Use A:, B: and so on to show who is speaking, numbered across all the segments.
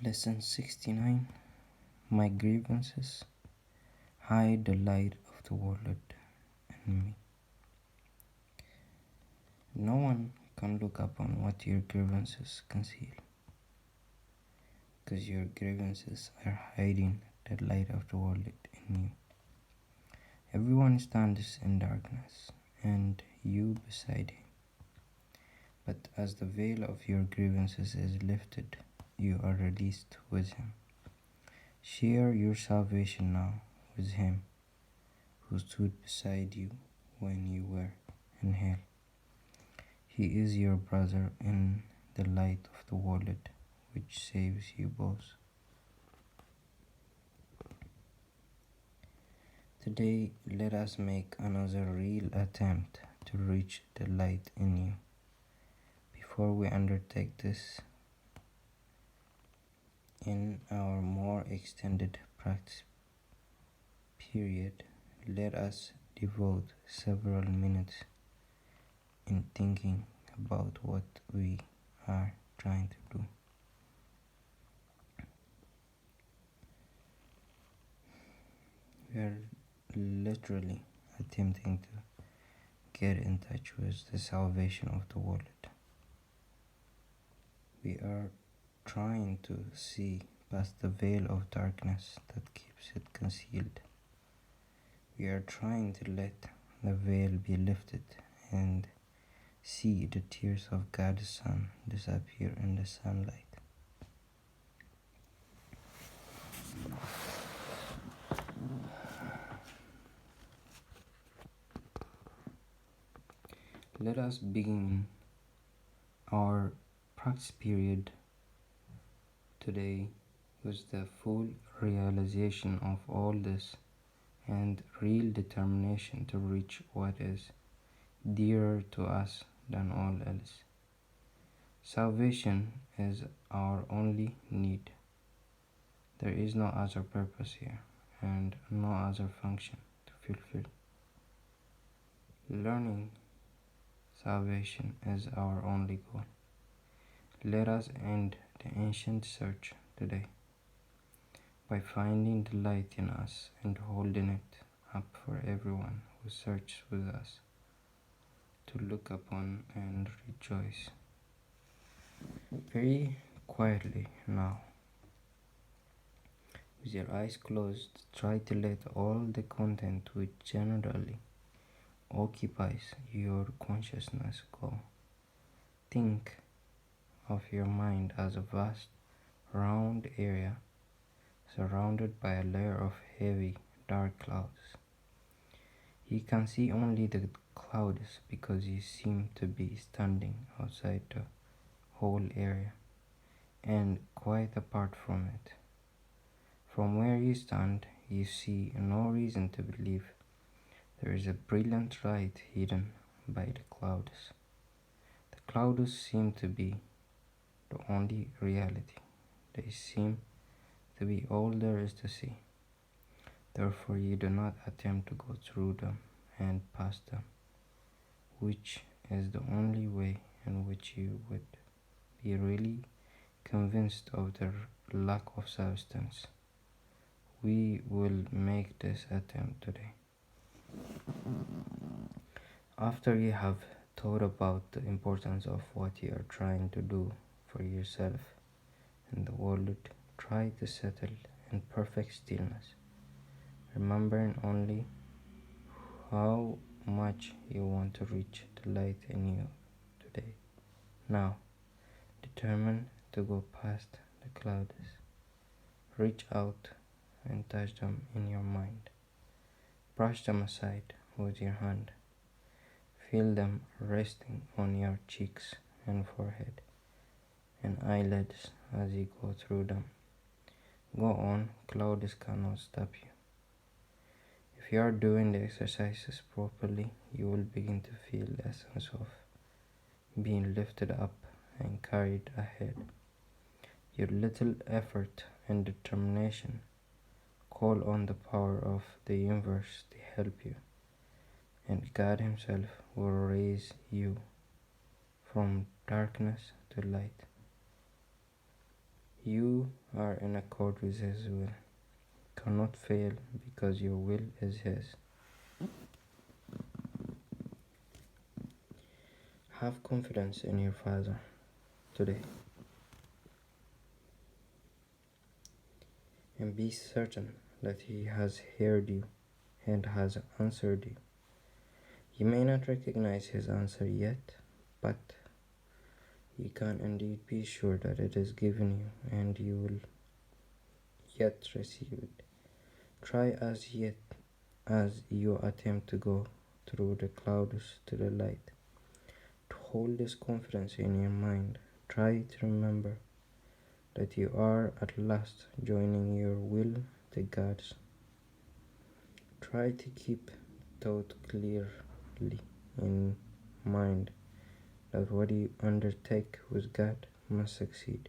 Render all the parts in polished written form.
A: Lesson 69. My grievances hide the light of the world in me. No one can look upon what your grievances conceal, because your grievances are hiding the light of the world in you. Everyone stands in darkness, and you beside him. But as the veil of your grievances is lifted, you are released with him. Share your salvation now with him who stood beside you when you were in hell. He is your brother in the light of the world, which saves you both. Today, let us make another real attempt to reach the light in you. Before we undertake this, in our more extended practice period, let us devote several minutes in thinking about what we are trying to do. We are literally attempting to get in touch with the salvation of the world. We are trying to see past the veil of darkness that keeps it concealed. We are trying to let the veil be lifted and see the tears of God's Son disappear in the sunlight. Let us begin our practice period today with the full realization of all this and real determination to reach what is dearer to us than all else. Salvation is our only need. There is no other purpose here and no other function to fulfill. Learning salvation is our only goal. Let us end the ancient search today by finding the light in us and holding it up for everyone who searches with us to look upon and rejoice. Very quietly now, with your eyes closed, try to let all the content which generally occupies your consciousness go. Think of your mind as a vast, round area surrounded by a layer of heavy, dark clouds. You can see only the clouds because you seem to be standing outside the whole area and quite apart from it. From where you stand, you see no reason to believe there is a brilliant light hidden by the clouds. The clouds seem to be the only reality. They seem to be all there is to see. Therefore, you do not attempt to go through them and past them, which is the only way in which you would be really convinced of their lack of substance. We will make this attempt today. After you have thought about the importance of what you are trying to do for yourself and the world, try to settle in perfect stillness, remembering only how much you want to reach the light in you today. Now, determine to go past the clouds. Reach out and touch them in your mind. Brush them aside with your hand. Feel them resting on your cheeks and forehead and eyelids as you go through them. Go on, clouds cannot stop you. If you are doing the exercises properly, you will begin to feel a sense of being lifted up and carried ahead. Your little effort and determination call on the power of the universe to help you, and God Himself will raise you from darkness to light. You are in accord with His will, cannot fail because your will is His. Have confidence in your Father today, and be certain that He has heard you and has answered you. You may not recognize His answer yet, but you can indeed be sure that it is given you and you will yet receive it. Try as you attempt to go through the clouds to the light. To hold this confidence in your mind, try to remember that you are at last joining your will to God's. Try to keep thought clearly in mind that what you undertake with God must succeed.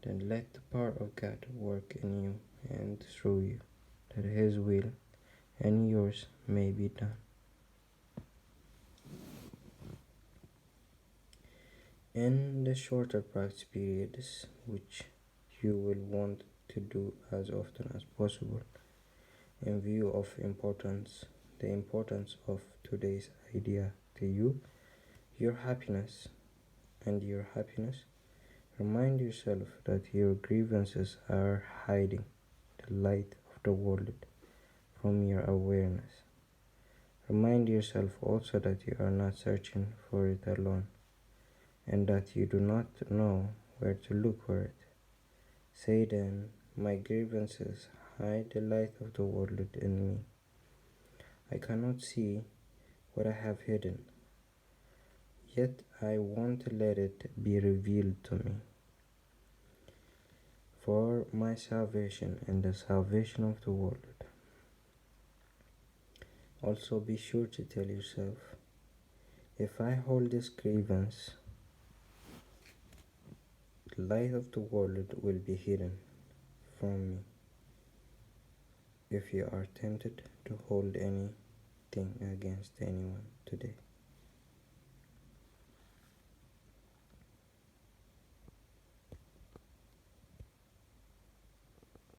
A: Then let the power of God work in you and through you, that His will and yours may be done. In the shorter practice periods, which you will want to do as often as possible, in view of the importance of today's idea to you, your happiness, remind yourself that your grievances are hiding the light of the world from your awareness. Remind yourself also that you are not searching for it alone, and that you do not know where to look for it. Say then, my grievances hide the light of the world in me. I cannot see what I have hidden, yet I want to let it be revealed to me. For my salvation and the salvation of the world. Also be sure to tell yourself, if I hold this grievance, the light of the world will be hidden from me. If you are tempted to hold anything against anyone today.